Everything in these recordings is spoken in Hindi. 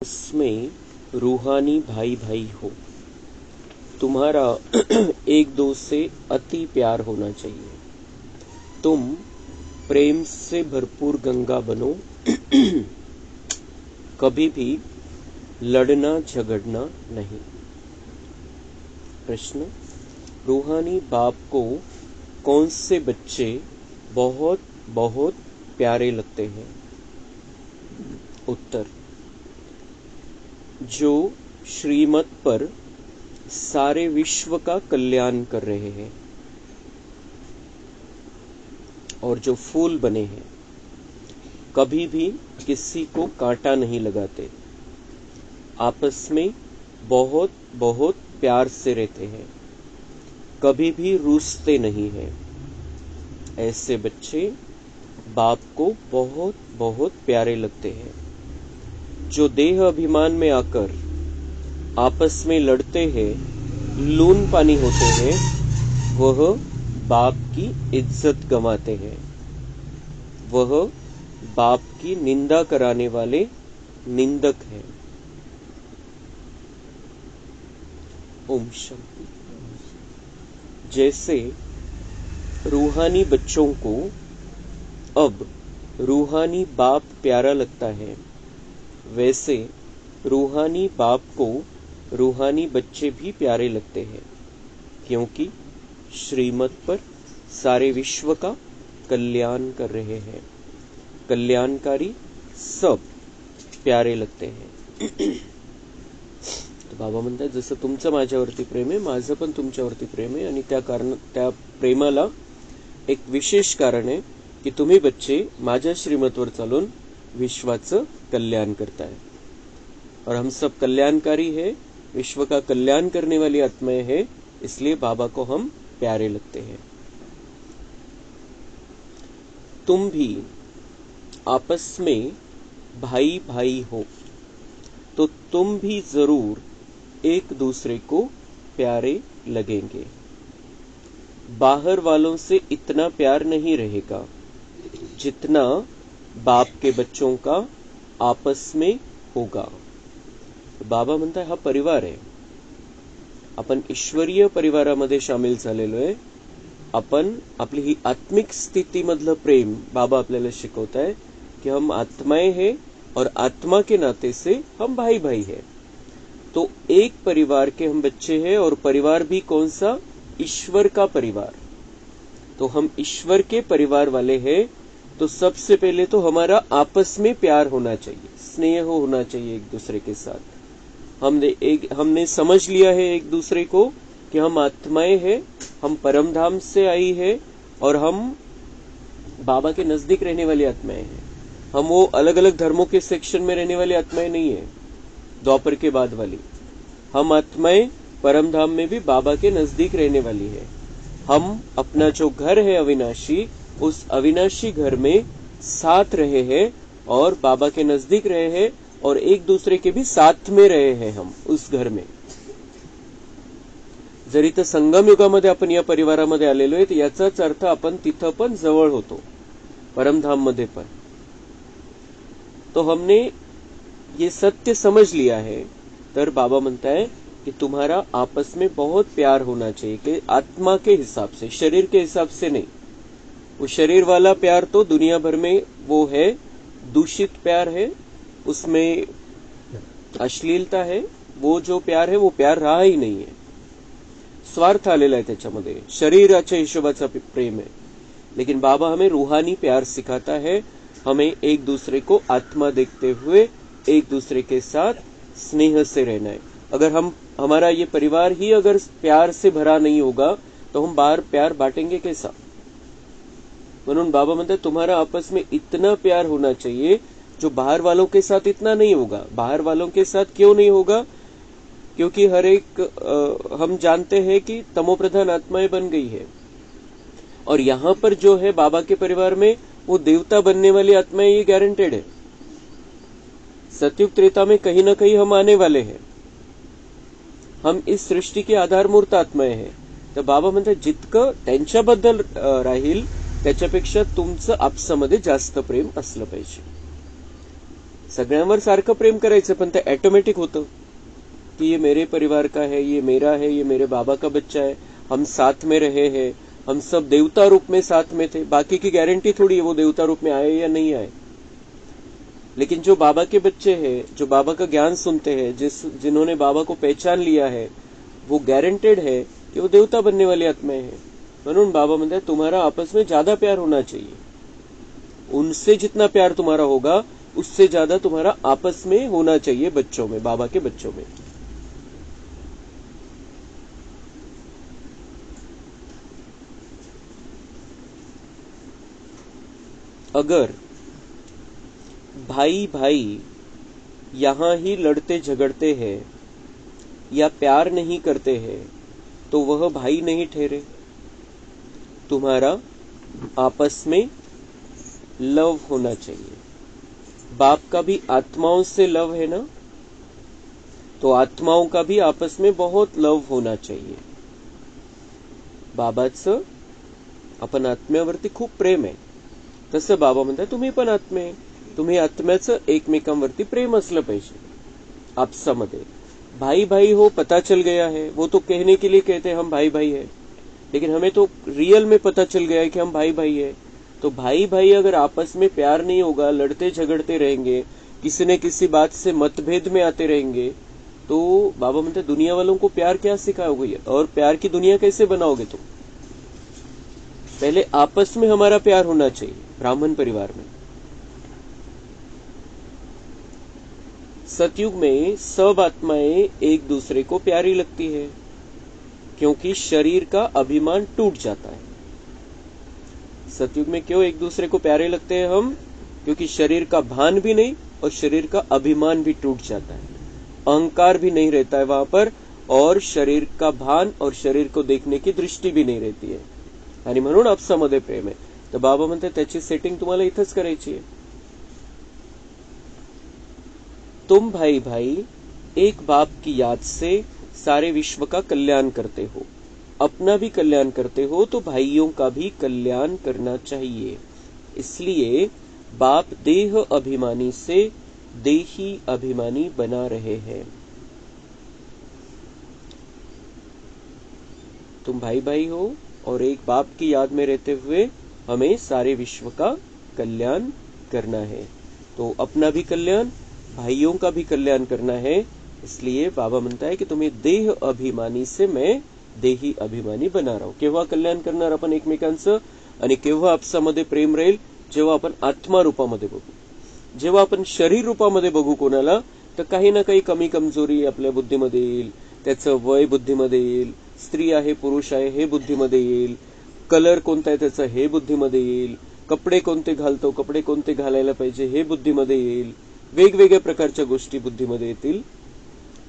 उसमें रूहानी भाई भाई हो। तुम्हारा एक दो से अति प्यार होना चाहिए। तुम प्रेम से भरपूर गंगा बनो। कभी भी लड़ना झगड़ना नहीं। प्रश्न, रूहानी बाप को कौन से बच्चे बहुत बहुत प्यारे लगते हैं? उत्तर, जो श्रीमत पर सारे विश्व का कल्याण कर रहे हैं और जो फूल बने हैं, कभी भी किसी को कांटा नहीं लगाते, आपस में बहुत बहुत प्यार से रहते हैं, कभी भी रूठते नहीं हैं। ऐसे बच्चे बाप को बहुत बहुत प्यारे लगते हैं। जो देह अभिमान में आकर आपस में लड़ते हैं, लून पानी होते हैं, वह बाप की इज्जत गंवाते हैं। वह बाप की निंदा कराने वाले निंदक हैं। ओम शांति। जैसे रूहानी बच्चों को अब रूहानी बाप प्यारा लगता है, वैसे रूहानी बाप को रूहानी बच्चे भी प्यारे लगते हैं, क्योंकि श्रीमत पर सारे विश्व का कल्याण कर रहे हैं। कल्याणकारी सब प्यारे लगते हैं। तो बाबा म्हणतात, जसं तुमचं माझ्यावरती प्रेम आहे, माझं पण तुमच्यावरती प्रेम आहे, आणि त्या प्रेमाला एक विशेष कारण आहे की तुम्ही बच्चे माझ्या श्रीमतवर चालून विश्वाचं कल्याण करता है और हम सब कल्याणकारी है, विश्व का कल्याण करने वाली आत्माएं हैं, इसलिए बाबा को हम प्यारे लगते हैं। तुम भी आपस में भाई भाई हो, तो तुम भी जरूर एक दूसरे को प्यारे लगेंगे। बाहर वालों से इतना प्यार नहीं रहेगा जितना बाप के बच्चों का आपस में होगा। बाबा म्हणतात, हा परिवार आहे, आपण ईश्वरीय परिवारामध्ये सामील झालेलो आहे। आपण आपली ही आत्मिक स्थिती मधलं प्रेम बाबा आपल्याला शिकवताय कि हम आत्माएं हैं और आत्मा के नाते से हम भाई भाई हैं। तो एक परिवार के हम बच्चे हैं और परिवार भी कौन सा? ईश्वर का परिवार। तो हम ईश्वर के परिवार वाले हैं, तो सबसे पहले तो हमारा आपस में प्यार होना चाहिए, स्नेह होना चाहिए एक दूसरे के साथ। हमने समझ लिया है एक दूसरे को कि हम आत्माएं हैं, हम परम धाम से आई है और हम बाबा के नजदीक रहने वाली आत्माएं हैं। हम वो अलग अलग धर्मों के सेक्शन में रहने वाली आत्माएं नहीं है, द्वापर के बाद वाली। हम आत्माएं परम धाम में भी बाबा के नजदीक रहने वाली है। हम अपना जो घर है अविनाशी, उस अविनाशी घर में साथ रहे हैं और बाबा के नजदीक रहे हैं और एक दूसरे के भी साथ में रहे हैं हम उस घर में। जरी तर संगम युगामध्ये आपण या परिवारामध्ये आलेलो आहे, याचाच अर्थ आपण तिथं पण जवळ होतो, परमधाम मध्ये पण। तो हमने ये सत्य समझ लिया है, तर बाबा म्हणता है कि तुम्हारा आपस में बहुत प्यार होना चाहिए, कि आत्मा के हिसाब से, शरीर के हिसाब से नहीं। वो शरीर वाला प्यार तो दुनिया भर में वो है, दूषित प्यार है, उसमें अश्लीलता है। वो जो प्यार है वो प्यार रहा ही नहीं है, स्वार्थ आलेला है त्याच्यामध्ये, शरीराच्या हिशोबाचा प्रेम है। लेकिन बाबा हमें रूहानी प्यार सिखाता है, हमें एक दूसरे को आत्मा देखते हुए एक दूसरे के साथ स्नेह से रहना है। अगर हमारा ये परिवार ही अगर प्यार से भरा नहीं होगा तो हम बाहर प्यार बांटेंगे कैसा? म्हणून बाबा म्हणते तुम्हारा आपस में इतना प्यार होना चाहिए जो बाहर वालों के साथ इतना नहीं होगा। बाहर वालों के साथ क्यों नहीं होगा? क्योंकि हर एक हम जानते हैं कि तमोप्रधान आत्माएं बन गई है, और यहां पर जो है बाबा के परिवार में वो देवता बनने वाली आत्माएं, ये गारंटेड है। सतयुग त्रेता में कहीं ना कहीं हम आने वाले हैं, हम इस सृष्टी के आधारमूर्त आत्माएं हैं। तर बाबा म्हणतात जितकं त्यांच्याबद्दल राहील त्याच्यापेक्षा तुमचं आपसामध्ये जास्त प्रेम असलं पाहिजे। सगळ्यांवर सारखं प्रेम करायचं, पण ते ऑटोमॅटिक होतं कि ये मेरे परिवार का है, ये मेरा है, ये मेरे बाबा का बच्चा है, हम साथ में रहे हैं, हम सब देवता रूप में साथ में थे। बाकी की गारंटी थोड़ी है वो देवता रूप में आए या नहीं आए। लेकिन जो बाबा के बच्चे हैं, जो बाबा का ज्ञान सुनते हैं, जिन्होंने बाबा को पहचान लिया है, वो गारंटेड है कि वो देवता बनने वाली आत्माएं हैं। म्हणून बाबा म्हणते हैं तुम्हारा आपस में ज्यादा प्यार होना चाहिए। उनसे जितना प्यार तुम्हारा होगा उससे ज्यादा तुम्हारा आपस में होना चाहिए, बच्चों में, बाबा के बच्चों में। अगर भाई भाई यहां ही लड़ते झगड़ते हैं या प्यार नहीं करते हैं तो वह भाई नहीं ठहरे। तुम्हारा आपस में लव होना चाहिए। बाप का भी आत्माओं से लव है ना, तो आत्माओं का भी आपस में बहुत लव होना चाहिए। बाबाचं आपण आत्म्यावरती खूप प्रेम आहे, तसं बाबा म्हणतात तुम्ही पण आत्मे आहे, तुम्ही आत्म्याचं एकमेकांवरती प्रेम असलं पाहिजे आपसामध्ये। भाई भाई हो पता चल गया है, वो तो कहने के लिए कहते हैं हम भाई भाई है, लेकिन हमें तो रियल में पता चल गया है कि हम भाई भाई है। तो भाई भाई अगर आपस में प्यार नहीं होगा, लड़ते झगड़ते रहेंगे, किसी न किसी बात से मतभेद में आते रहेंगे, तो बाबा म्हणते दुनिया वालों को प्यार क्या सिखाओगे और प्यार की दुनिया कैसे बनाओगे तुम। पहले आपस में हमारा प्यार होना चाहिए ब्राह्मण परिवार में। सतयुग में सब आत्माएं एक दूसरे को प्यारी लगती है क्योंकि शरीर का अभिमान टूट जाता है। सतयुग में क्यों एक दूसरे को प्यारे लगते हैं हम? क्योंकि शरीर का भान भी नहीं और शरीर का अभिमान भी टूट जाता है, अहंकार भी नहीं रहता है वहां पर, और शरीर का भान और शरीर को देखने की दृष्टि भी नहीं रहती है, आणि म्हणून आपसामध्ये प्रेम आहे। तर बाबा म्हणते त्याची सेटिंग तुम्हाला इथंच करायची आहे। तुम भाई भाई एक बाप की याद से सारे विश्व का कल्याण करते हो, अपना भी कल्याण करते हो, तो भाइयों का भी कल्याण करना चाहिए। इसलिए बाप देह अभिमानी से देही अभिमानी बना रहे हैं। तुम भाई भाई हो और एक बाप की याद में रहते हुए हमें सारे विश्व का कल्याण करना है, तो अपना भी कल्याण, भाइयों का भी कल्याण करना है। इसलिए बाबा म्हणता है कि तुम्ही देह अभिमानी से मैं देही अभिमानी बना रहा हूं। केव्हा कल्याण करणार आपण एकमेकांचं आणि केव्हा आपसामध्ये प्रेम राहील? जेव्हा आपण आत्मा रूपामध्ये बघू। जेव्हा आपण शरीर रूपामध्ये बघू कोणाला, तर काही ना काही कमी कमजोरी आपल्या बुद्धीमध्ये येईल, त्याचं वय बुद्धीमध्ये येईल, स्त्री आहे पुरुष आहे हे बुद्धीमध्ये येईल, कलर कोणता आहे त्याचा हे बुद्धीमध्ये येईल, कपडे कोणते घालतो, कपडे कोणते घालायला पाहिजे हे बुद्धीमध्ये येईल, वेगवेगळ्या प्रकारच्या गोष्टी बुद्धीमध्ये येतील,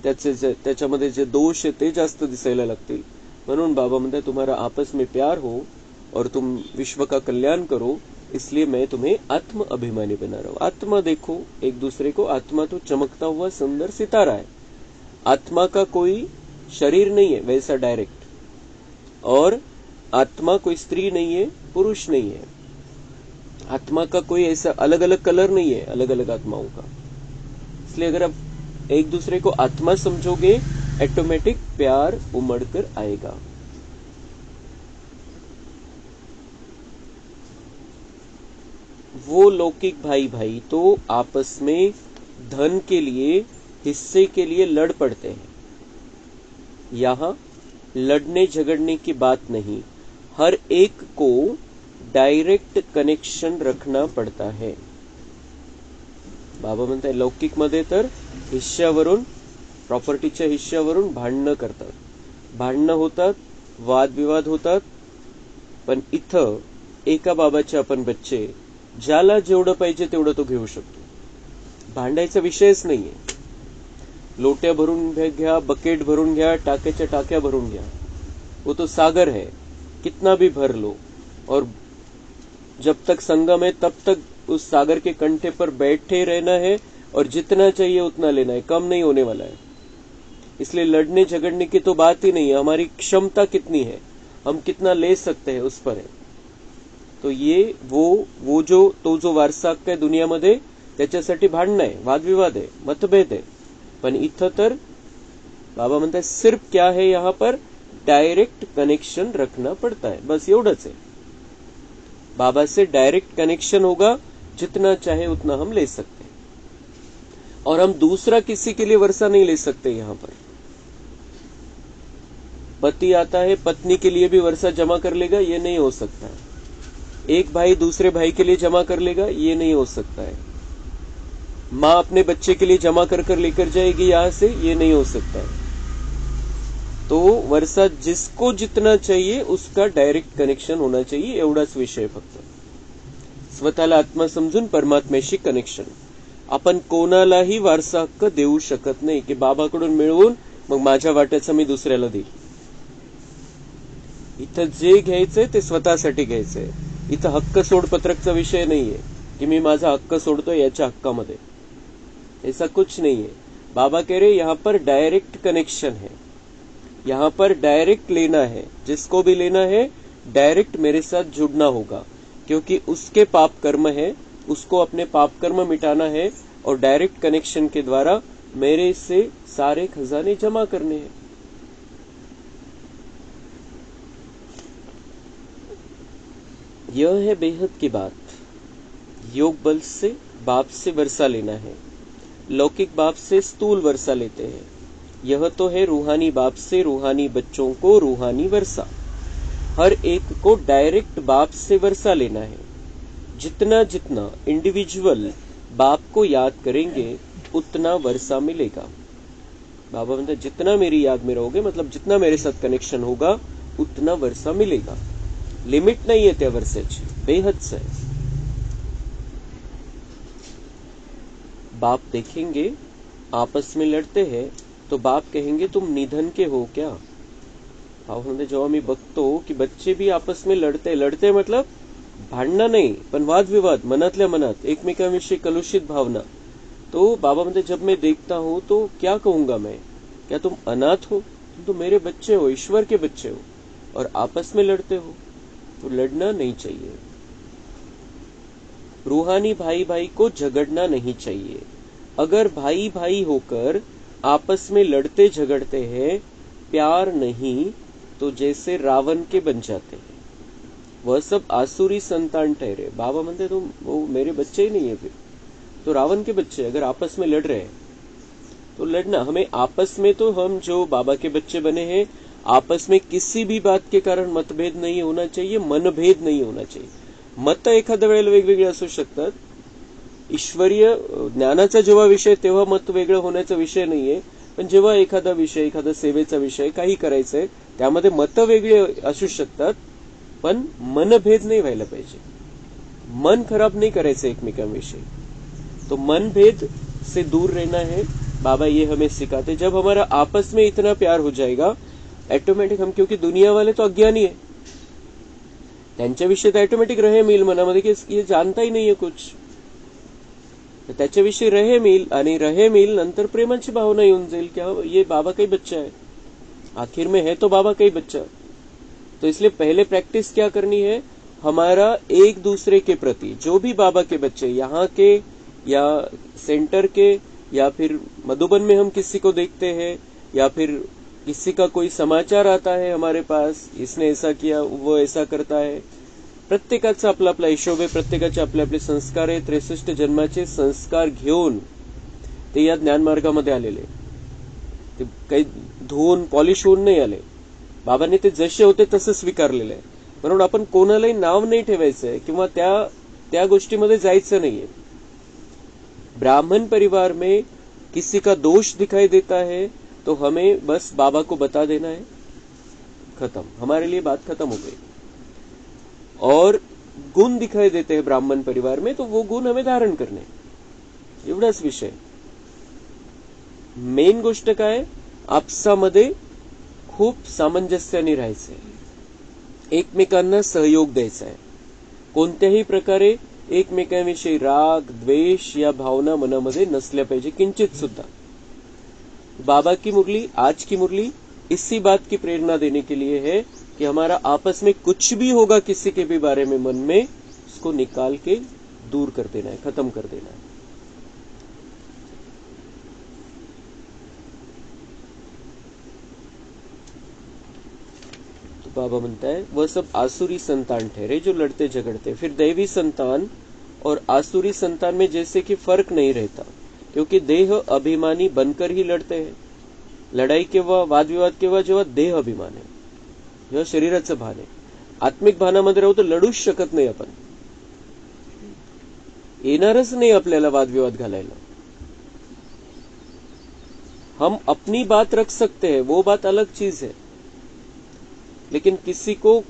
त्याच्यामध्ये जे दोष आहे ते जास्त दिसायला लागतील। म्हणून बाबा म्हणतात तुम्हारा आपस में प्यार हो और तुम विश्व का कल्याण करो, इसलिए मैं तुम्हें आत्म अभिमानी बना रहा हूं। आत्मा देखो एक दूसरे को, आत्मा तो चमकता हुआ सुंदर सितारा है, आत्मा का कोई शरीर नहीं है वैसा डायरेक्ट, और आत्मा कोई स्त्री नहीं है पुरुष नहीं है, आत्मा का कोई ऐसा अलग अलग कलर नहीं है अलग अलग आत्माओं का। इसलिए अगर आप एक दूसरे को आत्मा समझोगे, ऑटोमेटिक प्यार उमड़ कर आएगा। वो लौकिक भाई भाई तो आपस में धन के लिए, हिस्से के लिए लड़ पड़ते हैं। यहां लड़ने झगड़ने की बात नहीं, हर एक को डायरेक्ट कनेक्शन रखना पड़ता है। बाबा म्हणतात लौकिक मध्ये तर हिश्श्यावरून, प्रॉपर्टीच्या हिश्श्यावरून भांडणं करतात, भांडणं होतात, वादविवाद होतात, पण इथं एका बाबाचे आपण बच्चे, ज्याला जेवढं पाहिजे तेवढं तो घेऊ शकतो, भांडायचा विषयच नाहीये। लोट्या भरून घ्या, बकेट भरून घ्या, टाक्याच्या टाक्या भरून घ्या, वो तो सागर है, कितना भी भर लो, और जब तक संगम है तब तक उस सागर के कंठे पर बैठे रहना है और जितना चाहिए उतना लेना है, कम नहीं होने वाला है। इसलिए लड़ने झगड़ने की तो बात ही नहीं है, हमारी क्षमता कितनी है, हम कितना ले सकते हैं उस पर है। तो ये वो जो वारसा हक्क आहे दुनियामध्ये, त्याच्यासाठी भांडणं आहे, वादविवाद आहे, मतभेद आहे. पण इथं तर बाबा म्हणतात सिर्फ क्या है यहाँ पर डायरेक्ट कनेक्शन रखना पड़ता है, बस एवढंच है. बाबा से डायरेक्ट कनेक्शन होगा, जितना चाहे उतना हम ले सकते हैं. और हम दूसरा किसी के लिए वर्षा नहीं ले सकते. यहाँ पर पति आता है, पत्नी के लिए भी वर्षा जमा कर लेगा, ये नहीं हो सकता है. एक भाई दूसरे भाई के लिए जमा कर लेगा, ये नहीं हो सकता है. माँ अपने बच्चे के लिए जमा कर लेकर जाएगी यहां से, ये नहीं हो सकता है. तो वर्षा जिसको जितना चाहिए उसका डायरेक्ट कनेक्शन होना चाहिए, एवढाच विषय फक्त. स्वतःला आत्मा समजून परमात्म्याशी कनेक्शन. आपण कोणालाही वारसा हक्क देऊ शकत नाही की बाबाकडून मिळवून मग माझ्या वाट्याचं मी दुसऱ्याला देईल. इथं जे घ्यायचंय ते स्वतःसाठी घ्यायचंय. इथं हक्क सोडपत्रकचा विषय नाहीये कि मी माझा हक्क सोडतोय याच्या हक्कामध्ये. ऐसा कुछ नहीं है. बाबा कह रहे यहाँ पर डायरेक्ट कनेक्शन है, यहाँ पर डायरेक्ट लेना है. जिसको भी लेना है डायरेक्ट मेरे साथ जुड़ना होगा, क्योंकि उसके पाप कर्म है, उसको अपने पाप कर्म मिटाना है और डायरेक्ट कनेक्शन के द्वारा मेरे से सारे खजाने जमा करने हैं. यह है बेहद की बात. योग बल से बाप से वर्षा लेना है, लौकिक बाप से स्थूल वर्षा लेते हैं. यह तो है रूहानी बाप से रूहानी बच्चों को रूहानी वर्षा. हर एक को डायरेक्ट बाप से वर्षा लेना है. जितना जितना इंडिविजुअल बाप को याद करेंगे उतना वर्षा मिलेगा. बाबा मतलब जितना मेरी याद में रहोगे, मतलब जितना मेरे साथ कनेक्शन होगा उतना वर्षा मिलेगा. लिमिट नहीं है त्या वर्षाची, बेहदच आहे. बाप देखेंगे आपस में लड़ते हैं तो बाप कहेंगे तुम निधन के हो क्या. भाऊ जेव्हा मी बघतो की बच्चे भी आपस में लढते मतलब भांडणं नाही पण वादविवाद, मनातल्या मनात एकमेकांविषयी कलुषित भावना. तो बाबा म्हणते जब मैं देखता हूं तो क्या कहूंगा मैं, क्या तुम अनाथ हो, तुम तो मेरे बच्चे हो, ईश्वर के बच्चे हो और आपस में लड़ते हो. तो लड़ना नहीं चाहिए. रूहानी भाई भाई को झगड़ना नहीं चाहिए. अगर भाई भाई होकर आपस में लड़ते झगड़ते हैं, प्यार नहीं, तो जैसे रावण के बन जाते हैं. वह सब आसुरी संतान ठहरे. बाबा म्हणते तुम वो मेरे बच्चे ही नहीं है, फिर तो रावण के बच्चे. अगर आपस में लड़ रहे हैं तो लड़ना, हमें आपस में तो हम जो बाबा के बच्चे बने हैं, आपस में किसी भी बात के कारण मतभेद नहीं होना चाहिए, मनभेद नहीं होना चाहिए. मत एखाद्या वेळेला वेगवेगळे असू शकतात. ईश्वरीय ज्ञानाचा जेव्हा विषय तेव्हा मत वेगळं होण्याचा विषय नाहीये. पण जेव्हा एखादा विषय, एखादा सेवेचा विषय, काही करायचंय त्यामध्ये मत वेगळे असू शकतात, पण मनभेद नहीं व्हायला पाहिजे. मन खराब नहीं करायचं एकमेकांविषयी. तो मनभेद से दूर रहना है. बाबा ये हमें सिखाते. जब हमारा आपस में इतना प्यार हो जाएगा ऑटोमेटिक हम, क्योंकि दुनिया वाले तो अज्ञानी है, त्यांच्याविषयी तर ऑटोमेटिक रहेम येईल मनामध्ये की ये जानता ही नहीं है कुछ. त्याच्याविषयी रहेम येईल आणि रहेम येईल नंतर प्रेमाची भावना येऊन जाईल की ये बाबा का ही बच्चा है, आखिर में है तो बाबा का ही बच्चा. तो इसलिए पहले प्रैक्टिस क्या करनी है, हमारा एक दूसरे के प्रति, जो भी बाबा के बच्चे यहाँ के या सेंटर के या फिर मधुबन में हम किसी को देखते हैं या फिर किसी का कोई समाचार आता है हमारे पास, इसने ऐसा किया, वो ऐसा करता है. प्रत्येकाचा आपला आपला हिशोब आहे, प्रत्येकाचे आपले आपले संस्कार आहे. 63 जन्माचे संस्कार घेऊन ते या ज्ञानमार्गामध्ये आलेले. ते काही धुवून पॉलिश होऊन नाही आले. बाबांनी ते जसे होते तसं स्वीकारलेलं आहे. म्हणून आपण कोणालाही नाव नाही ठेवायचंय किंवा त्या गोष्टीमध्ये जायचं नाहीये. ब्राह्मण परिवार में किसी का दोष दिखाई देता है तो हमें बस बाबा को बता देना है, खत्म. हमारे लिए बात खत्म हो गई. और गुण दिखाई देते हैं ब्राह्मण परिवार में तो वो गुण हमें धारण करने, एवढाच विषय. मेन गोष्ट काय, आपसामध्ये खूप सामंजस्याने राहायचंय, एकमेकांना सहयोग द्यायचा आहे. कोणत्याही प्रकारे एकमेकांविषयी राग, द्वेष या भावना मनामध्ये नसल्या पाहिजे, किंचित सुद्धा. बाबा की मुरली, आज की मुरली इसी बात की प्रेरणा देने के लिए है कि हमारा आपस में कुछ भी होगा किसी के भी बारे में मन में, उसको निकाल के दूर कर देना है, खत्म कर देना है. बाबा म्हणता है वह सब आसुरी संतान ठहरे जो लड़ते झगड़ते। फिर दैवी संतान और आसुरी संतान में जैसे कि फर्क नहीं रहता, क्योंकि देह अभिमानी बनकर ही लढते हैं। लढाई केव्हा, वादविवाद केव्हा, जेव्हा देह अभिमान आहे, जेव्हा शरीराचं भान आहे। आत्मिक भानामध्ये राहू तर लढूच शकत नाही आपण, येणारच नाही आपल्याला वादविवाद घालायला। हम अपनी बात रख सकते हैं, वो बात अलग चीज है, लेकिन किसी को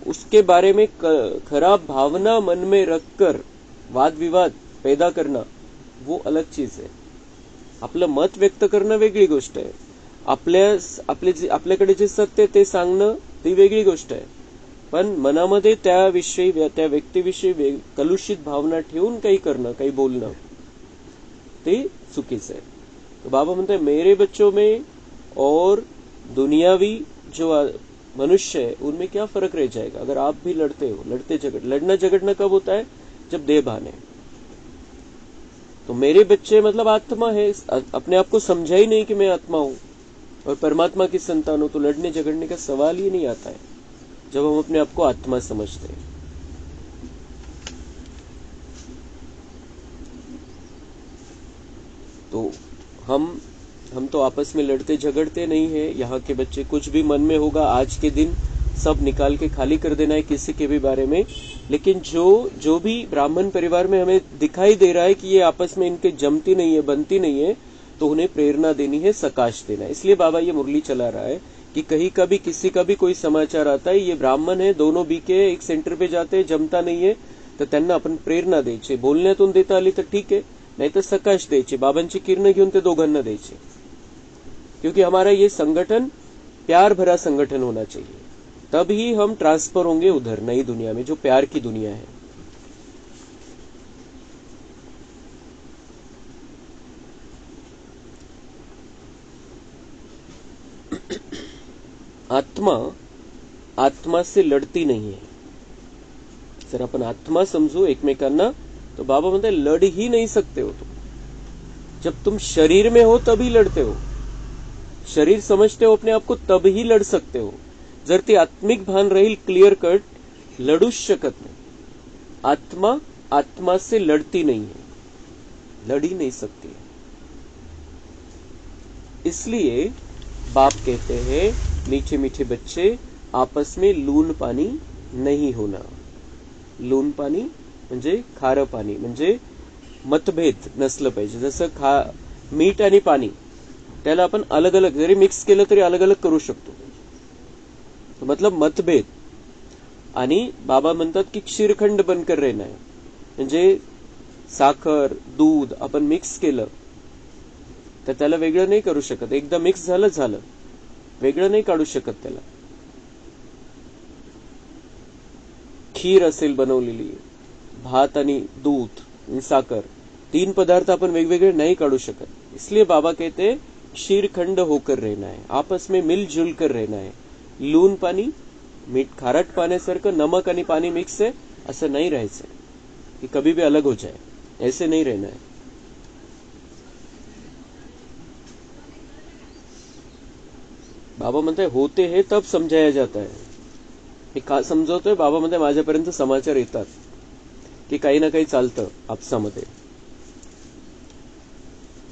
उसके बारे में खराब भावना मन में रखकर वाद विवाद पैदा करना वो अलग चीज है। आपलं मत व्यक्त करणं वेगळी गोष्ट आहे, आपल्याकडे जे सत्य ते सांगणं ती वेगळी गोष्ट आहे, पण मनामध्ये त्याविषयी, त्या व्यक्तीविषयी कलुषित भावना ठेवून काही करणं, काही बोलणं ते चुकीचं आहे। तो बाबा म्हणते मेरे बच्चों में और दुनियावी जो मनुष्य है उनमें क्या फर्क रह जाएगा अगर आप भी लड़ते हो, लड़ना झगड़ना कब होता है, जब देह भान है। तो मेरे बच्चे मतलब आत्मा है, अपने आप को समझा ही नहीं कि मैं आत्मा हूं और परमात्मा की संतान हूं, तो लड़ने झगड़ने का सवाल ही नहीं आता है जब हम अपने आप को आत्मा समझते हैं। तो हम तो आपस में लड़ते झगड़ते नहीं है। यहाँ के बच्चे कुछ भी मन में होगा आज के दिन सब निकाल के खाली कर देना है किसी के भी बारे में, लेकिन जो भी ब्राह्मण परिवार में हमें दिखाई दे रहा है कि ये आपस में इनके जमती नहीं है, बनती नहीं है, तो उन्हें प्रेरणा देनी है, सकाश देना है। इसलिए बाबा ये मुरली चला रहा है कि कहीं का भी किसी का भी कोई समाचार आता है, ये ब्राह्मण है, दोनों बीके एक सेंटर पे जाते हैं, जमता नहीं है, तर त्यांना आपण प्रेरणा द्यायची। बोलण्यातून देता आली तर ठीक है, नहीं तो सकाश द्यायची, बाबांची किरणं घेऊन ते दोघांना द्यायची, क्योंकि हमारा ये संगठन प्यार भरा संगठन होना चाहिए, तभी हम ट्रांसफर होंगे उधर नई दुनिया में जो प्यार की दुनिया है। आत्मा से लड़ती नहीं है। जर आपण आत्मा समजू एकमेकांना, तो बाबा म्हणते लड़ ही नहीं सकते हो तुम। जब तुम शरीर में हो तभी लड़ते हो, शरीर समझते हो अपने आप को तब ही लड़ सकते हो। जर ती आत्मिक भान राहील क्लियर कट, लढूच शकत नाही। आत्मा से लड़ती नहीं है, लड़ ही नहीं सकती। इसलिए बाप कहते हैं मीठे मीठे बच्चे आपस में लून पानी नहीं होना। लून पाणी म्हणजे खारं पाणी, म्हणजे मतभेद नसलं पाहिजे। जसं मीठ आणि पाणी त्याला आपण अलग अलग जरी मिक्स केलं तरी अलग अलग करू शकतो, तो मतलब मतभेद। आणि बाबा म्हणतात की क्षीरखंड बनकर रहना है, म्हणजे साखर दूध आपण मिक्स केलं तर त्याला वेगळं नाही करू शकत, एकदा मिक्स झालं वेगळं नाही काढू शकत त्याला। खीर असेल बनवलेली, भात आणि दूध आणि साखर, तीन पदार्थ आपण वेगवेगळे नहीं काढू शकत। इसलिए बाबा कहते हैं क्षीरखंड होकर रहना है, आपस में मिलजुल कर रहना है। लून पाणी, मीठ खारट पाण्यासारखं नमक आणि पाणी मिक्स है असं नहीं राहायचं कि कभी भी अलग हो जाए, ऐसे नहीं रहना है। बाबा म्हणते होते हैं तब समझाया जाता है। मी का समजवतोय, बाबा म्हणते माझ्यापर्यंत समाचार येतात कि काही ना काही चालतं आपसामध्ये।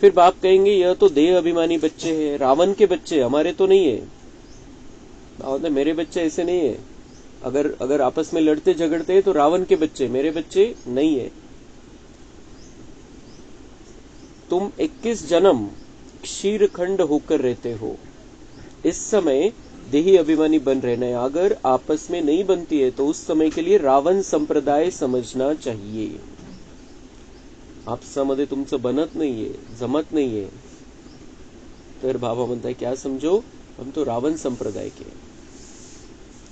फिर बाप कहेंगे यह तो देह अभिमानी बच्चे हैं, रावण के बच्चे, हमारे तो नहीं है। बाबा मेरे बच्चे ऐसे नहीं है, अगर आपस में लड़ते झगड़ते हैं तो रावण के बच्चे, मेरे बच्चे नहीं है। तुम 21 जन्म क्षीरखंड होकर रहते हो, इस समय देही अभिमानी बन रहना है। अगर आपस में नहीं बनती है तो उस समय के लिए रावण संप्रदाय समझना चाहिए। आपसामध्ये तुमचं बनत नाहीये, जमत नाहीये, तर बाबा म्हणताय क्या समझो, हम तो रावण संप्रदाय के,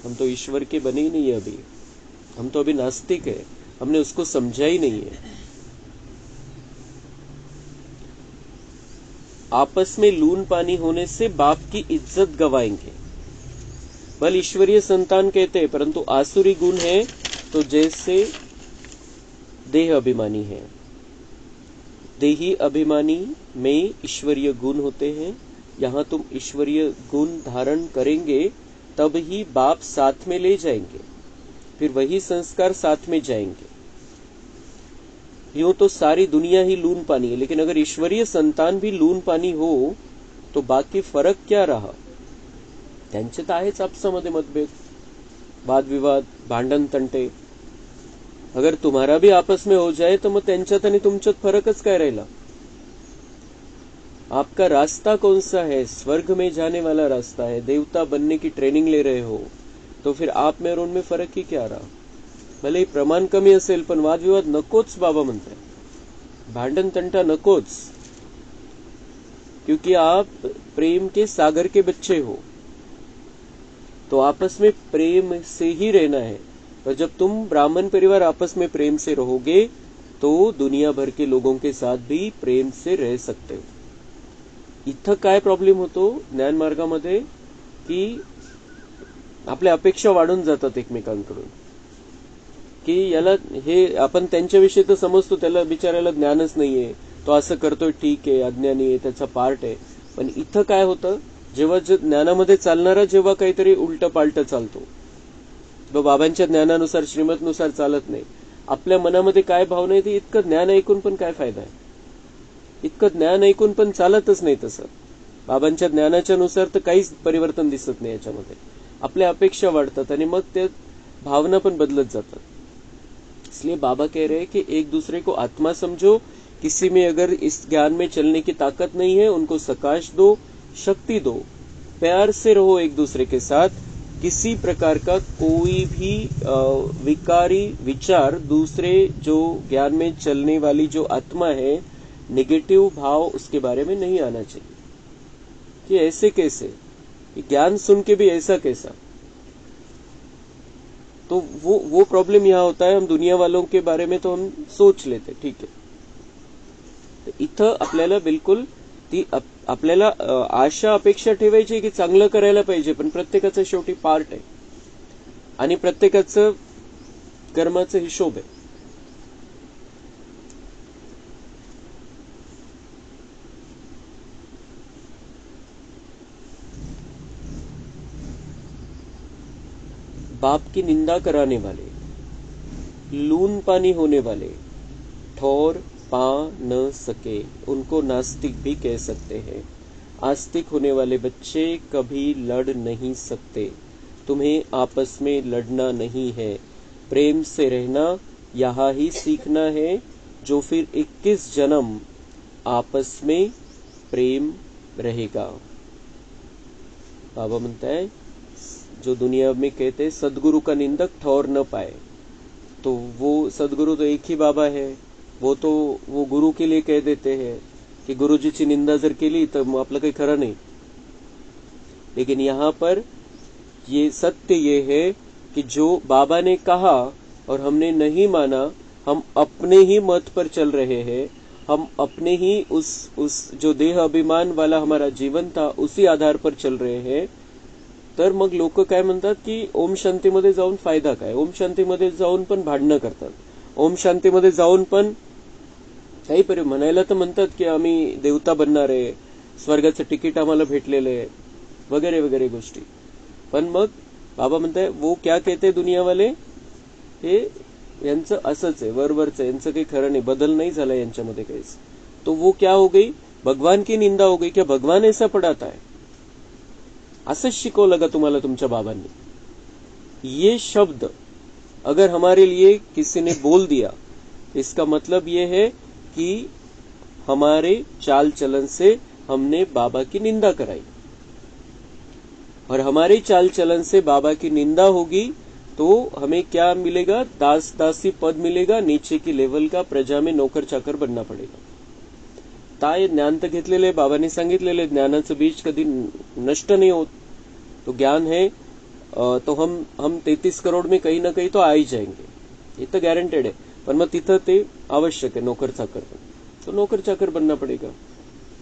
हम तो ईश्वर के बने ही नहीं है अभी, हम तो अभी नास्तिक है, हमने उसको समझा ही नहीं है। आपस में लून पानी होने से बाप की इज्जत गवाएंगे। बल ईश्वरीय संतान कहते हैं, परंतु आसुरी गुण है तो जैसे देह अभिमानी है। देही अभिमानी में ईश्वरीय गुण होते हैं। यहाँ तुम ईश्वरीय गुण धारण करेंगे तब ही बाप साथ में ले जाएंगे, फिर वही संस्कार साथ में जाएंगे। यूं तो सारी दुनिया ही लून पानी है, लेकिन अगर ईश्वरीय संतान भी लून पानी हो तो बाकी फरक क्या रहा? त्यांचे तर आहेच आपसामध्ये मतभेद, वाद विवाद, भांडण तंटे। अगर तुम्हारा भी आपस में हो जाए तो मग त्यांच्यात आणि तुमच्यात फरकच काय राहिला? आपका रास्ता कौन सा है? स्वर्ग में जाने वाला रास्ता है। देवता बनने की ट्रेनिंग ले रहे हो तो फिर आप में और उनमें फरक ही क्या रहा? भले ही प्रमाण कमी असेल पण वादविवाद नकोच बाबा म्हणताय, भांडण तंटा नकोच, क्योंकि आप प्रेम के सागर के बच्चे हो। तो आपस में प्रेम से ही रहना है। और जब तुम ब्राह्मण परिवार आपस में प्रेम से रहोगे तो दुनिया भर के लोगों के साथ भी प्रेम से रह सकते हो। इथं काय प्रॉब्लेम होतो ज्ञान मार्गामध्ये की आपल्या अपेक्षा वाढून जातात एकमेकांकडून, की याला हे आपण त्यांच्याविषयी तर समजतो, त्याला बिचारायला ज्ञानच नाहीये, तो असं करतोय, ठीक आहे, अज्ञानी आहे, त्याचा पार्ट आहे। पण इथं काय होतं, जेव्हा ज्ञानामध्ये चालणारा जेव्हा काहीतरी उलट पालट चालतो, बाबांच्या ज्ञानानुसार श्रीमतनुसार चालत नाही, आपल्या मनामध्ये काय भावना आहे ती, इतकं ज्ञान ऐकून पण काय फायदा आहे? इतकं ज्ञान ऐकून पण चालतच नाही तसं। बाबांच्या ज्ञानाच्या नुसार तर काहीच परिवर्तन दिसत नाही याच्यामध्ये। आपल्या अपेक्षा वाढतात आणि मग ते भावना पण बदलत जातात। इसलिए बाबा कह रहे हैं कि एक दूसरे को आत्मा समझो, किसी में अगर इस ज्ञान में चलने की ताकत नहीं है उनको सकाश दो, शक्ति दो, प्यार से रहो एक दूसरे के साथ। किसी प्रकार का कोई भी विकारी विचार दूसरे जो ज्ञान में चलने वाली जो आत्मा है, नेगेटिव भाव उसके बारे में नहीं आना चाहिए कि ऐसे कैसे, ज्ञान सुन के भी ऐसा कैसा। तो वो प्रॉब्लम यहां होता है, हम दुनिया वालों के बारे में तो हम सोच लेते, ठीक है। तो इथं आपल्याला बिलकुल ती आपल्याला आशा अपेक्षा ठेवायची की चांगलं करायला पाहिजे, पण प्रत्येकाचं शेवटी पार्ट आहे आणि प्रत्येकाचं कर्माचा हिशोब आहे। बाप की निंदा कराने वाले, लून पानी होने वाले, ठौर पा न सके, उनको नास्तिक भी कह सकते हैं। आस्तिक होने वाले बच्चे कभी लड़ नहीं सकते। तुम्हें आपस में लड़ना नहीं है, प्रेम से रहना यहाँ ही सीखना है, जो फिर 21 जन्म आपस में प्रेम रहेगा। बाबा म्हणता है, जो दुनिया में कहते हैं सदगुरु का निंदक ठौर न पाए, तो वो सदगुरु तो एक ही बाबा है। वो गुरु के लिए कह देते हैं कि गुरुजीची निंदा जर केली तर मग आपलं काही खरं नाही। लेकिन यहाँ पर ये सत्य ये है कि जो बाबा ने कहा और हमने नहीं माना, हम अपने ही मत पर चल रहे हैं, हम अपने ही उस जो देह अभिमान वाला हमारा जीवन था उसी आधार पर चल रहे हैं, तर मग लोक काय म्हणतात की ओम शांतीमध्ये जाऊन फायदा काय? ओम शांतीमध्ये जाऊन पण भांडणं करतात, ओम शांतीमध्ये जाऊन पण काही म्हणायला तर म्हणतात की आम्ही देवता बनणार आहे, स्वर्गाचं तिकीट आम्हाला भेटलेलं आहे, वगैरे वगैरे गोष्टी। पण मग बाबा म्हणताय वो क्या कहते दुनिया वाले, हे यांचं असंच आहे, वरवरचं, यांचं काही खरं नाही, बदल नाही झाला यांच्यामध्ये काहीच। तो वो क्या हो गई, भगवान की निंदा हो गई, क्या भगवान ऐसा पढ़ाता है? असंच शिकवलं का तुम्हाला तुमच्या बाबांनी? ये शब्द अगर हमारे लिए किसी ने बोल दिया, इसका मतलब ये है कि हमारे चाल चलन से हमने बाबा की निंदा कराई, और हमारे चाल चलन से बाबा की निंदा होगी तो हमें क्या मिलेगा? दास दासी पद मिलेगा, नीचे की लेवल का प्रजा में नौकर चाकर बनना पड़ेगा। ताय ज्ञान तर घेतलेले, बाबांनी सांगितलेले ज्ञानाचं बीज कधी नष्ट नहीं होत। तो ज्ञान है तो हम 33 करोड़ में कहीं ना कहीं तो आ ही जाएंगे, ये तो गारंटेड है। पर मग तिथं ते आवश्यक है नौकर चाकर, तो नौकर चाकर बनना पड़ेगा।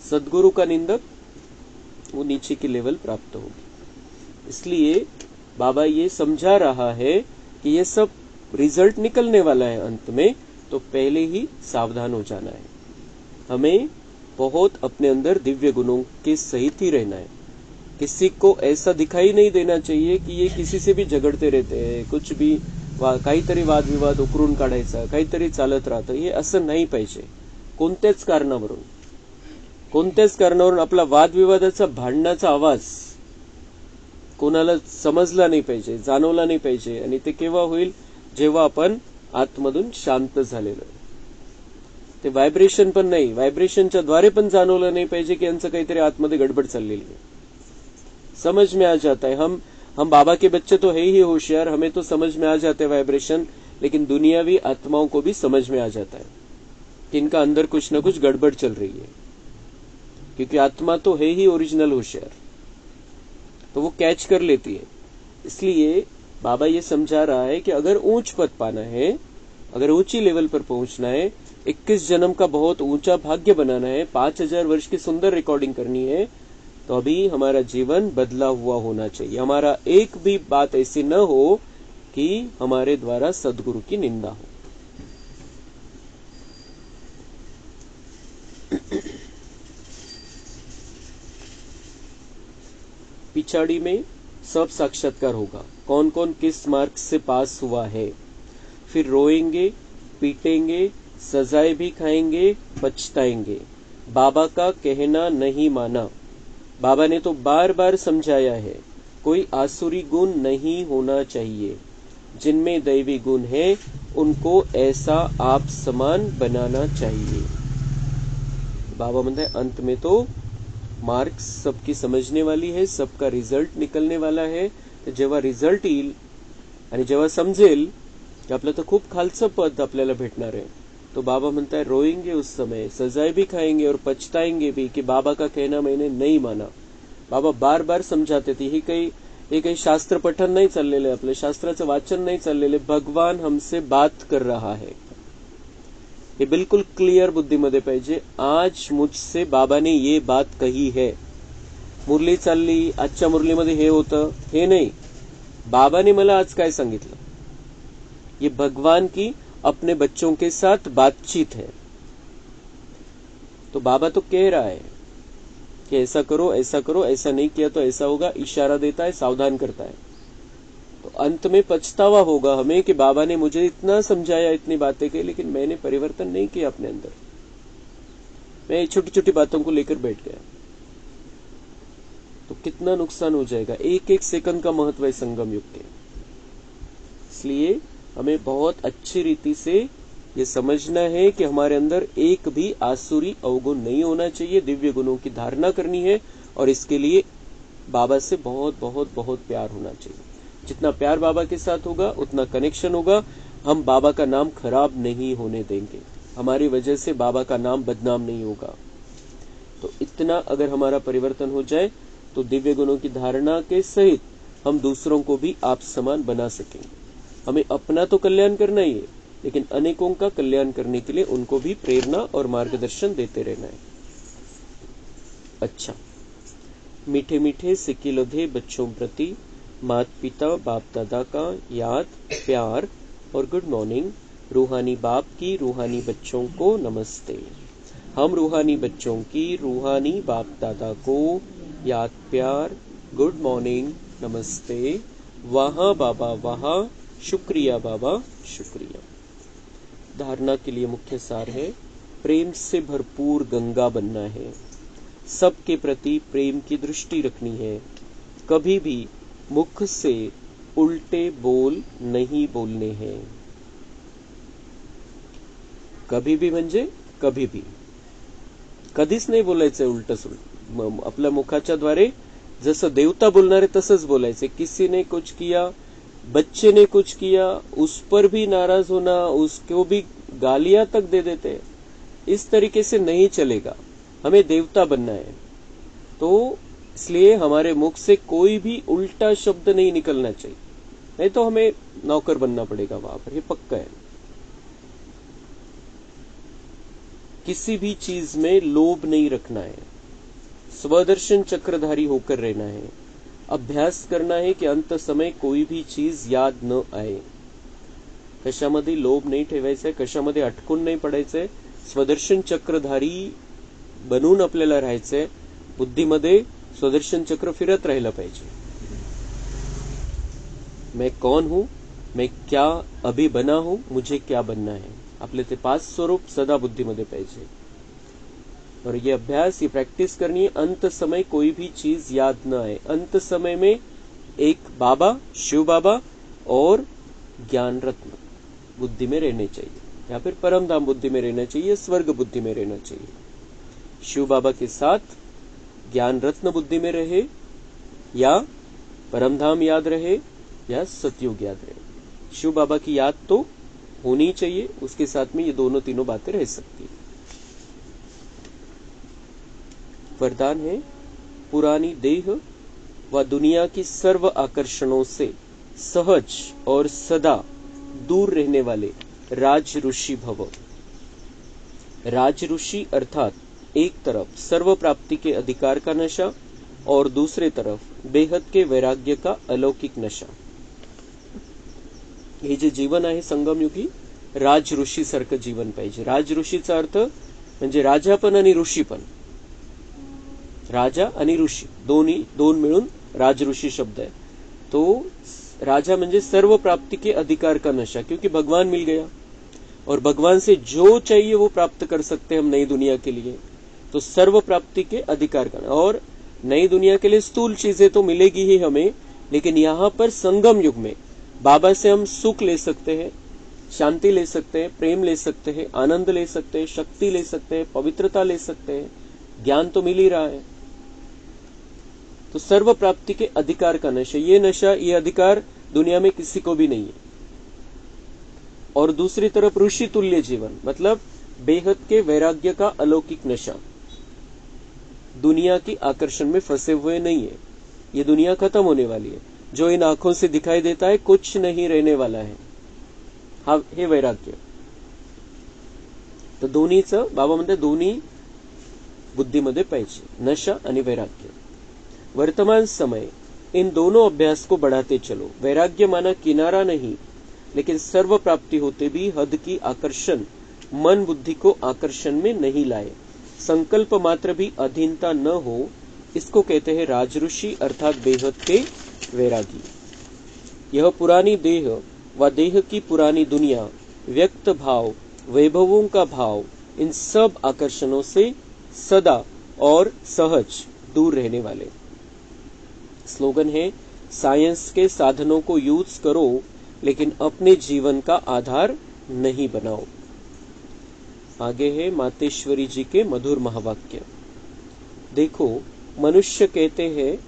सदगुरु का निंदक वो नीचे की लेवल प्राप्त होगी। इसलिए बाबा ये समझा रहा है कि ये सब रिजल्ट निकलने वाला है अंत में, तो पहले ही सावधान हो जाना है। हमें बहुत अपने अंदर दिव्य गुणों के सहित ही रहना है। किसी को ऐसा दिखाई नहीं देना चाहिए की ये किसी से भी झगडते रहते हैं, कुछ भी काहीतरी वादविवाद उकरून काढायचा, काहीतरी चालत राहतं, हे असं नाही पाहिजे. कोणत्याच कारणावरून आपला वादविवादाचा भांडणाचा आवाज कोणाला समजला नाही पाहिजे, जाणवला नाही पाहिजे. आणि ते केव्हा होईल, जेव्हा आपण आतमधून शांत झालेलो. ते व्हायब्रेशन पण नाही, व्हायब्रेशनच्या द्वारे पण जाणवलं नाही पाहिजे की यांचं काहीतरी आतमध्ये गडबड चाललेली है. समझ में आ जाता है. हम बाबा के बच्चे तो है ही होशियार, हमें तो समझ में आ जाते हैं वाइब्रेशन, लेकिन दुनियावी आत्माओं को भी समझ में आ जाता है कि इनका अंदर कुछ न कुछ गड़बड़ चल रही है, क्योंकि आत्मा तो है ही ओरिजिनल होशियार, तो वो कैच कर लेती है. इसलिए बाबा ये समझा रहा है कि अगर ऊंच पद पाना है, अगर ऊंची लेवल पर पहुंचना है, 21 जन्म का बहुत ऊंचा भाग्य बनाना है, 5000 वर्ष की सुंदर रिकॉर्डिंग करनी है, तो अभी हमारा जीवन बदला हुआ होना चाहिए. हमारा एक भी बात ऐसी न हो कि हमारे द्वारा सदगुरु की निंदा हो. पिछाड़ी में सब साक्षात्कार होगा, कौन कौन किस मार्ग से पास हुआ है. फिर रोएंगे, पीटेंगे, सजाएं भी खाएंगे, पछताएंगे. बाबा का कहना नहीं माना. बाबा ने तो बार बार समझाया है, कोई आसुरी गुण नहीं होना चाहिए. जिनमें दैवी गुण है उनको ऐसा आप समान बनाना चाहिए. बाबा म्हणते अंत में तो मार्क्स सबकी समजने वाली है, सबका रिझल्ट निकलने वाला है. तर जेव्हा रिझल्ट येईल आणि जेव्हा समजेल की आपलं तर खूप खालचं पद आपल्याला भेटणार आहे, तो बाबा म्हणता है रोएंगे उस समय, सजाएं भी खाएंगे और पछताएंगे भी कि बाबा का कहना मैंने नहीं माना. बाबा बार बार समझाते थे. हे काही शास्त्र पठन नाही चाललेलं आहे, आपलं शास्त्राचं वाचन नाही चाललेलं आहे. भगवान हमसे बात कर रहा है, हे बिल्कुल क्लियर बुद्धीमध्ये पाहिजे. आज मुझसे बाबा ने ये बात कही है. मुरली चालली, आजच्या मुरलीमध्ये हे होतं, हे नाही. बाबा ने मला आज काय सांगितलं. ये भगवान की अपने बच्चों के साथ बातचीत है. तो बाबा तो कह रहा है कि ऐसा करो, ऐसा नहीं किया तो ऐसा होगा. इशारा देता है, सावधान करता है. तो अंत में पछतावा होगा हमें कि बाबा ने मुझे इतना समझाया, इतनी बातें की, लेकिन मैंने परिवर्तन नहीं किया अपने अंदर. मैं छोटी छोटी बातों को लेकर बैठ गया, तो कितना नुकसान हो जाएगा. एक एक सेकंड का महत्व है संगम युग के. इसलिए हमें बहुत अच्छी रीति से ये समझना है कि हमारे अंदर एक भी आसुरी अवगुण नहीं होना चाहिए. दिव्य गुणों की धारणा करनी है और इसके लिए बाबा से बहुत बहुत बहुत प्यार होना चाहिए. जितना प्यार बाबा के साथ होगा उतना कनेक्शन होगा. हम बाबा का नाम खराब नहीं होने देंगे, हमारी वजह से बाबा का नाम बदनाम नहीं होगा. तो इतना अगर हमारा परिवर्तन हो जाए तो दिव्य गुणों की धारणा के सहित हम दूसरों को भी आप समान बना सकेंगे. हमें अपना तो कल्याण करना ही है, लेकिन अनेकों का कल्याण करने के लिए उनको भी प्रेरणा और मार्गदर्शन देते रहना है. अच्छा, मीठे मीठे सिक्किलोधे बच्चों प्रति माता पिता बाप दादा का याद, प्यार और गुड मॉर्निंग. रूहानी बाप की रूहानी बच्चों को नमस्ते. हम रूहानी बच्चों की रूहानी बाप दादा को याद, प्यार, गुड मॉर्निंग, नमस्ते. वहाँ बाबा वहाँ, शुक्रिया बाबा शुक्रिया. धारणा के लिए मुख्य सार है, प्रेम से भरपूर गंगा बनना है. सबके प्रति प्रेम की दृष्टि रखनी है. कभी भी मुख से उल्टे बोल नहीं बोलने हैं. कभी भी म्हणजे कभी भी, कधीच नाही बोलायचं उलट सुलट. आपल्या मुखाच्या द्वारे जसं देवता बोलणार आहे तसंच बोलायचं. किसी ने कुछ किया, बच्चे ने कुछ किया, उस पर भी नाराज होना, उसको भी गालियां तक दे देते हैं. इस तरीके से नहीं चलेगा. हमें देवता बनना है, तो इसलिए हमारे मुख से कोई भी उल्टा शब्द नहीं निकलना चाहिए, नहीं तो हमें नौकर बनना पड़ेगा वहां पर. ये पक्का है. किसी भी चीज में लोभ नहीं रखना है. स्वदर्शन चक्रधारी होकर रहना है. अभ्यास करना है कि अंत समय कोई भी चीज याद न आए. कशामध्ये लोभ नाही ठेवायचंय, कशामध्ये अटकून नाही पडायचंय. स्वदर्शन चक्रधारी बनून आपल्याला राहायचंय. बुद्धीमध्ये सुदर्शन चक्र फिरत राहिलं पाहिजे. मैं कौन हूं, मैं क्या अभी बना हूं, मुझे क्या बनना है. आपले ते 5 स्वरूप सदा बुद्धीमध्ये पाहिजे. और ये अभ्यास, ये प्रैक्टिस करनी है. अंत समय कोई भी चीज याद न आए. अंत समय में एक बाबा, शिव बाबा और ज्ञान रत्न बुद्धि में रहने चाहिए, या फिर परमधाम बुद्धि में रहना चाहिए, स्वर्ग बुद्धि में रहना चाहिए. शिव बाबा के साथ ज्ञान रत्न बुद्धि में रहे, या परमधाम याद रहे, या सतयुग याद रहे. शिव बाबा की याद तो होनी चाहिए, उसके साथ में ये दोनों तीनों बातें रह सकती है. वरदान है, पुरानी देह व दुनिया की सर्व आकर्षणों से सहज और सदा दूर रहने वाले राज ऋषि भव. राज ऋषि अर्थात एक तरफ सर्व प्राप्ति के अधिकार का नशा और दूसरे तरफ बेहद के वैराग्य का अलौकिक नशा. हे जे जीवन आहे संगमयुगी, राज ऋषी सारखं जीवन पाहिजे. राज ऋषीचा अर्थ म्हणजे राजा पण आणि ऋषी पण. राजा आणि ऋषी दोन मिळून राज ऋषी शब्द है. तो राजा म्हणजे सर्व प्राप्ति के अधिकार का नशा, क्योंकि भगवान मिल गया और भगवान से जो चाहिए वो प्राप्त कर सकते हैं हम नई दुनिया के लिए. तो सर्व प्राप्ति के अधिकार का, और नई दुनिया के लिए स्थूल चीजें तो मिलेगी ही हमें, लेकिन यहाँ पर संगम युग में बाबा से हम सुख ले सकते हैं, शांति ले सकते हैं, प्रेम ले सकते हैं, आनंद ले सकते हैं, शक्ति ले सकते हैं, पवित्रता ले सकते हैं. ज्ञान तो मिल ही रहा है. तो सर्व प्राप्ति के अधिकार का नशा, ये नशा, ये अधिकार दुनिया में किसी को भी नहीं है. और दूसरी तरफ ऋषि तुल्य जीवन, मतलब बेहद के वैराग्य का अलौकिक नशा. दुनिया की आकर्षण में फंसे हुए नहीं है. ये दुनिया खत्म होने वाली है. जो इन आंखों से दिखाई देता है कुछ नहीं रहने वाला है. हा हे वैराग्य. तर दोन्हीचं बाबा म्हणते दोन्ही बुद्धीमध्ये पाहिजे, नशा आणि वैराग्य. वर्तमान समय इन दोनों अभ्यास को बढ़ाते चलो. वैराग्य माना किनारा नहीं, लेकिन सर्व प्राप्ति होते भी हद की आकर्षण मन बुद्धि को आकर्षण में नहीं लाए. संकल्प मात्र भी अधीनता न हो, इसको कहते हैं राजऋषि अर्थात बेहद के वैरागी. यह पुरानी देह व देह की पुरानी दुनिया, व्यक्त भाव, वैभवों का भाव, इन सब आकर्षणों से सदा और सहज दूर रहने वाले. स्लोगन है, साइंस के साधनों को यूज करो, लेकिन अपने जीवन का आधार नहीं बनाओ. आगे है मातेश्वरी जी के मधुर महावाक्य. देखो, मनुष्य कहते हैं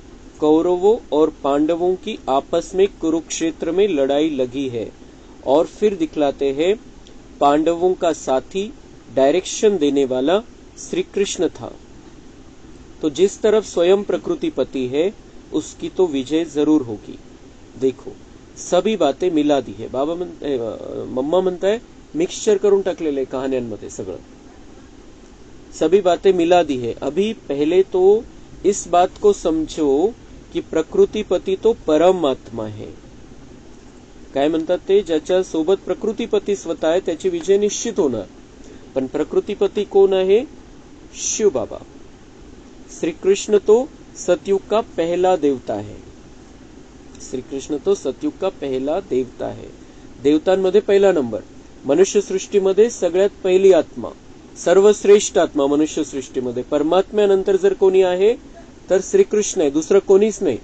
कौरवों और पांडवों की आपस में कुरुक्षेत्र में लड़ाई लगी है, और फिर दिखलाते हैं पांडवों का साथी, डायरेक्शन देने वाला श्री कृष्ण था. तो जिस तरफ स्वयं प्रकृतिपति है उसकी तो विजय जरूर होगी. देखो, सभी बातें मिला दी है. बाबा मम्मा म्हणताय मिक्सचर करून टाकलेले कहाण्यांमध्ये सगळं. सभी बातें मिला दी है. अभी पहले तो इस बात को समझो कि प्रकृतिपति तो परमात्मा है. काय म्हणतात ते, ज्याच्या सोबत प्रकृतिपती स्वतः आहे त्याची विजय निश्चित होणार. पण प्रकृतिपती कोण आहे? शिव बाबा. श्री कृष्ण तो सतयुग का पहला देवता है. श्री कृष्ण तो सतयुग का पहला देवता है. देवतांमध्ये पहिला नंबर. मनुष्य सृष्टीमध्ये सगळ्यात पहिली आत्मा, सर्वश्रेष्ठ आत्मा मनुष्य सृष्टीमध्ये. परमात्म्यानंतर जर कोणी आहे तर श्रीकृष्ण आहे, दुसरं कोणीच नाही.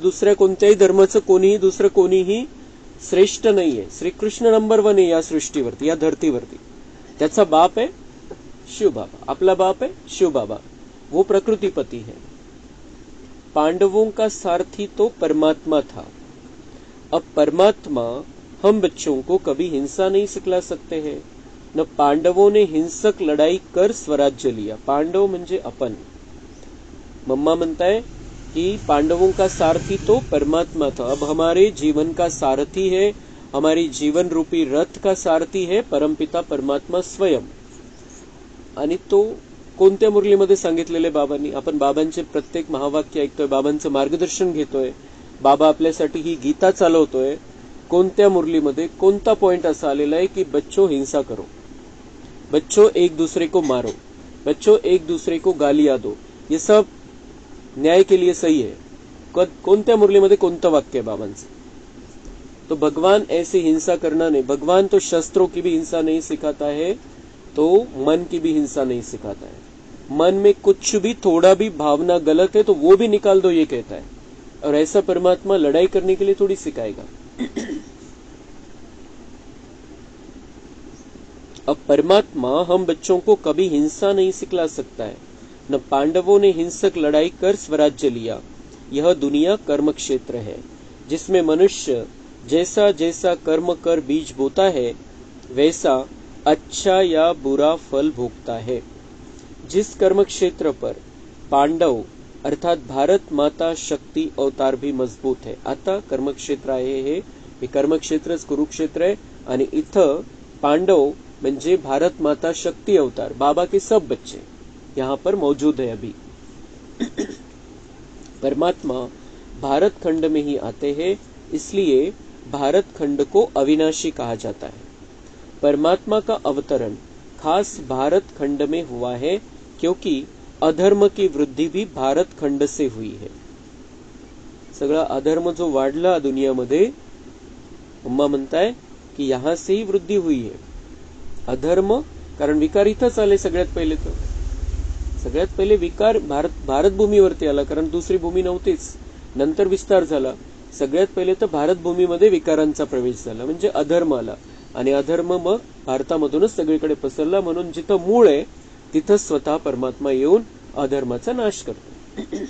दुसऱ्या कोणत्याही धर्माचं कोणीही दुसरं कोणीही श्रेष्ठ नाहीये. श्रीकृष्ण नंबर 1 आहे या सृष्टीवरती, या धरतीवरती. त्याचा बाप आहे शिव बाबा. आपला बाप है शिव बाबा, वो प्रकृतिपति है. पांडवों का सारथी तो परमात्मा था. अब परमात्मा हम बच्चों को कभी हिंसा नहीं सिखला सकते हैं. न पांडवों ने हिंसक लड़ाई कर स्वराज्य लिया. पांडव म्हणजे अपन. मम्मा म्हणता है कि पांडवों का सारथी तो परमात्मा था. अब हमारे जीवन का सारथी है, हमारी जीवन रूपी रथ का सारथी है परमपिता परमात्मा स्वयं. आणि तो कोणत्या मुरलीमध्ये सांगितलेले बाबांनी. आपण बाबांचे प्रत्येक महावाक्य ऐकतोय, बाबांचं मार्गदर्शन घेतोय. बाबा आपल्यासाठी ही गीता चालवतोय. कोणत्या मुरलीमध्ये कोणता पॉइंट असा आलेला आहे की बच्चों हिंसा करो, बच्चों एक दूसरे को मारो, बच्चों एक दूसरे को गालियां दो. ये सब न्याय के लिए सही है। कोणत्या मुरलीमध्ये कोणतं वाक्य आहे बाबांचं? तो भगवान ऐसी हिंसा करना नहीं, भगवान तो शस्त्रों की भी हिंसा नहीं सिखाता है, तो मन की भी हिंसा नहीं सिखाता है। मन में कुछ भी थोड़ा भी भावना गलत है तो वो भी निकाल दो, ये कहता है। और ऐसा परमात्मा लड़ाई करने के लिए थोड़ी सिखाएगा। अब परमात्मा हम बच्चों को कभी हिंसा नहीं सिखला सकता है। न पांडवों ने हिंसक लड़ाई कर स्वराज्य लिया। यह दुनिया कर्म क्षेत्र है, जिसमें मनुष्य जैसा जैसा कर्म कर बीज बोता है, वैसा अच्छा या बुरा फल भोगता है। जिस कर्म क्षेत्र पर पांडव अर्थात भारत माता शक्ती अवतार भी मजबूत है। आता कर्मक्षेत्र आहे हे कर्मक्षेत्रच कुरुक्षेत्र आहे, आणि इथं पांडव म्हणजे भारत माता शक्ति अवतार, बाबा के सब बच्चे यहाँ पर मौजूद है अभी। परमात्मा भारत खंड में ही आते हैं, इसलिए भारत खंड को अविनाशी कहा जाता है। परमात्मा का अवतरण खास भारत खंड में हुआ है, क्योंकि अधर्म की वृद्धि भी भारत खंड से हुई है। सगळा अधर्म जो वाढला दुनियामध्ये, अम्मा म्हणताय की यहाँ से ही वृद्धि हुई है। अधर्म कारण विकार इथंच आले सगळ्यात पहिले, तर सगळ्यात पहिले विकार भारत भूमीवरती आला, कारण दुसरी भूमी नव्हतीच, नंतर विस्तार झाला। सगळ्यात पहिले तर भारत भूमीमध्ये विकारांचा प्रवेश झाला, म्हणजे अधर्म आला, आणि अधर्म मग भारतामधूनच सगळीकडे पसरला। म्हणून जिथं मूळ आहे तिथं स्वतः परमात्मा येऊन अधर्माचा नाश करतो।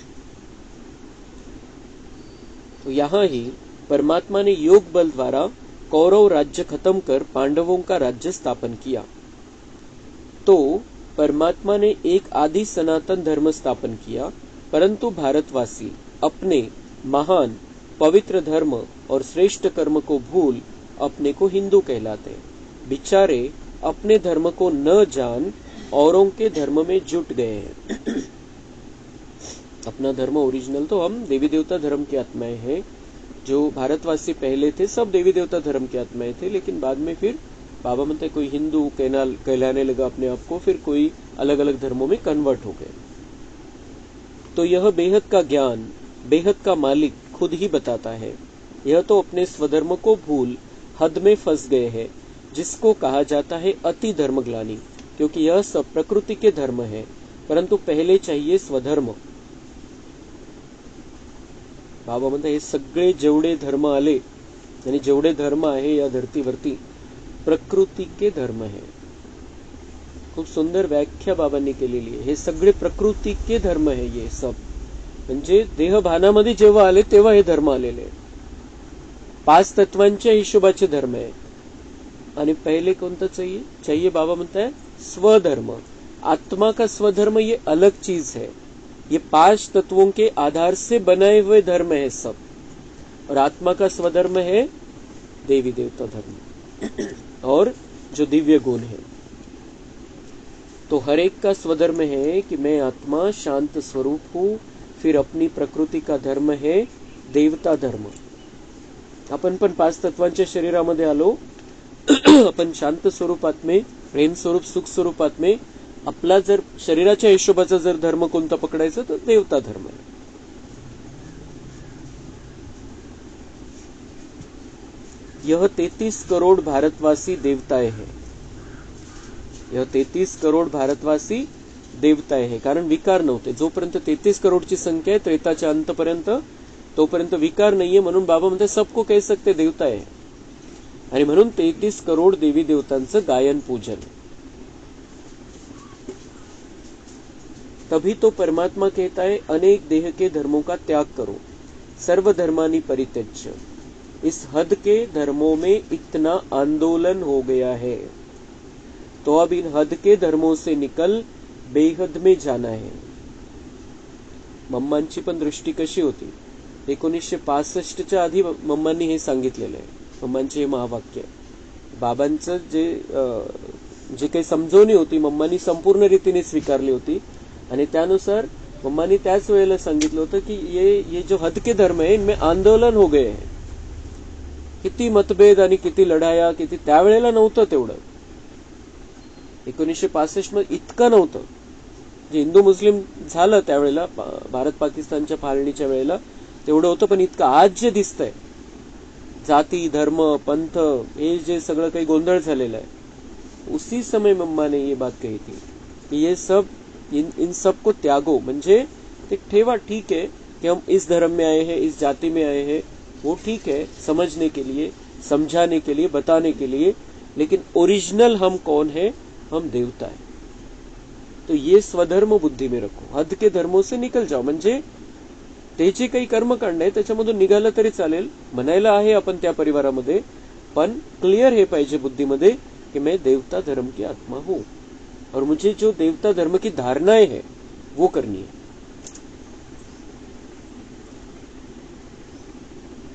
तो यहाँ ही परमात्मा ने योग बल द्वारा कौरव राज्य खत्म कर पांडवों का राज्य स्थापन किया। तो परमात्मा ने एक आदि सनातन धर्म स्थापन किया, परंतु भारतवासी अपने महान पवित्र धर्म और श्रेष्ठ कर्म को भूल अपने को हिंदू कहलाते। बेचारे अपने धर्म को न जान औरों के धर्म में जुट गए हैं। अपना धर्म ओरिजिनल तो हम देवी देवता धर्म की आत्माएं हैं। जो भारतवासी पहले थे सब देवी देवता धर्म की आत्माएं थे, लेकिन बाद में फिर बाबा म्हणते कोई हिंदू कहलाने लगा अपने आप को, फिर कोई अलग अलग धर्मों में कन्वर्ट हो गए। तो यह बेहद का ज्ञान बेहद का मालिक खुद ही बताता है। यह तो अपने स्वधर्म को भूल हद में फंस गए हैं, जिसको कहा जाता है अति धर्मग्लानी, क्योंकि यह सब प्रकृति के धर्म है, परंतु पहले चाहिए स्वधर्म। बाबा म्हणतात हे सगळे जेवढे धर्म आले आणि जेवढे धर्म आहे या धरतीवरती प्रकृति के धर्म है। खूप सुंदर व्याख्या बाबांनी केलेली आहे। हे सगळे प्रकृति के धर्म है, ये सब म्हणजे देहभानामध्ये जेव्हा आले तेव्हा हे धर्म आलेले, 5 तत्वांच्या हिशोबाचे धर्म आहे। आणि पहले कोणता चाहिए बाबा म्हणताय स्वधर्म। आत्मा का स्वधर्म ये अलग चीज है, ये 5 तत्वों के आधार से बनाए हुए धर्म है सब, और आत्मा का स्वधर्म है देवी देवता धर्म और जो दिव्य गुण है। तो हर एक का स्वधर्म है कि मैं आत्मा शांत स्वरूप हूं, फिर अपनी प्रकृति का धर्म है देवता धर्म। आपण पण 5 तत्वांच्या शरीरामध्ये आलो, आपण शांत स्वरूपात में प्रेम स्वरूप सुख स्वरूपात में आपला जर शरीराच्या हिशोबाचा जर धर्म कोणता पकडायचा तर देवता धर्म आहे। यह 33 करोड़ भारतवासी देवताएं हैं। यह 33 करोड़ भारतवासी देवताएं हैं, कारण विकार नव्हते। जोपर्यंत 33 करोड़ची संख्या आहे त्रेताच्या अंतपर्यंत, तोपर्यंत विकार नाहीये। म्हणून बाबा म्हणते सबको कह सकते देवता है, आणि म्हणून 33 करोड़ देवी देवतांचं गायन पूजन। तभी तो परमात्मा कहता है अनेक देह के धर्मों का त्याग करो, सर्व धर्मानि परित्यज्य। इस हद के धर्मों में इतना आंदोलन हो गया है, तो अब इन हद के धर्मों से निकल बेहद में जाना है। मम्मांची पण दृष्टी कशी होती? 1965च्या आधी मम्मांनी हे सांगितलेलं आहे। मम्मांचे हे महावाक्य बाबांचं जे काही समजवणी होती मम्मांनी संपूर्ण रीतीने स्वीकारली होती, आणि त्यानुसार मम्मांनी त्याच वेळेला सांगितलं होतं की ये जो हद के धर्म है इनमें आंदोलन हो गए हैं। किती मतभेद आणि किती लढाया, किती त्यावेळेला नव्हतं तेवढं। 1965 मध्ये इतकं नव्हतं, जे हिंदू मुस्लिम झालं त्यावेळेला भारत पाकिस्तानच्या फाळणीच्या वेळेला तेवढं होतं, पण इतकं आज जे दिसतंय जाती धर्म पंथ हे जे सगळं काही गोंधळ झालेला है, उसी समय मम्मा ने ये बात कही थी कि ये सब इन सब को त्यागो, म्हणजे ते ठेवा, ठीक है कि हम इस धर्म में आए हैं, इस जाति में आए हैं, वो ठीक है समझने के लिए, समझाने के लिए, बताने के लिए, लेकिन ओरिजिनल हम कौन है? हम देवता है। तो ये स्वधर्म बुद्धी में रखो, हद के धर्मों से निकल जाओ, म्हणजे ते जे काही कर्मकांड आहे त्याच्यामधून निघालं तरी चालेल, म्हणायला आहे आपण त्या परिवारामध्ये, पण क्लियर हे पाहिजे बुद्धीमध्ये कि मैं देवता धर्म की आत्मा हूं और मुझे जो देवता धर्म की धारणाएं है वो करनी है।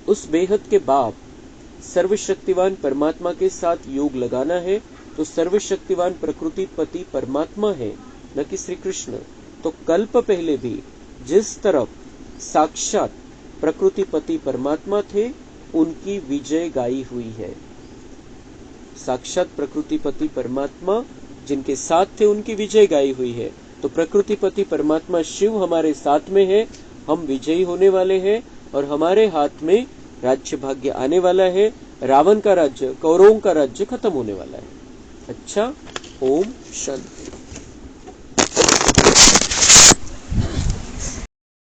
उस बेहद के बाप सर्वशक्तिवान परमात्मा के साथ योग लगाना है तो सर्वशक्तिवान प्रकृति पति परमात्मा है, न कि श्री कृष्ण। तो कल्प पहले भी जिस तरफ साक्षात प्रकृति पति परमात्मा थे उनकी विजय गाई हुई है। साक्षात प्रकृति पति परमात्मा जिनके साथ थे उनकी विजय गाई हुई है। तो प्रकृति पति परमात्मा शिव हमारे साथ में है, हम विजयी होने वाले हैं और हमारे हाथ में राज्य भाग्य आने वाला है। रावण का राज्य, कौरवों का राज्य खत्म होने वाला है। अच्छा, ओम शांति।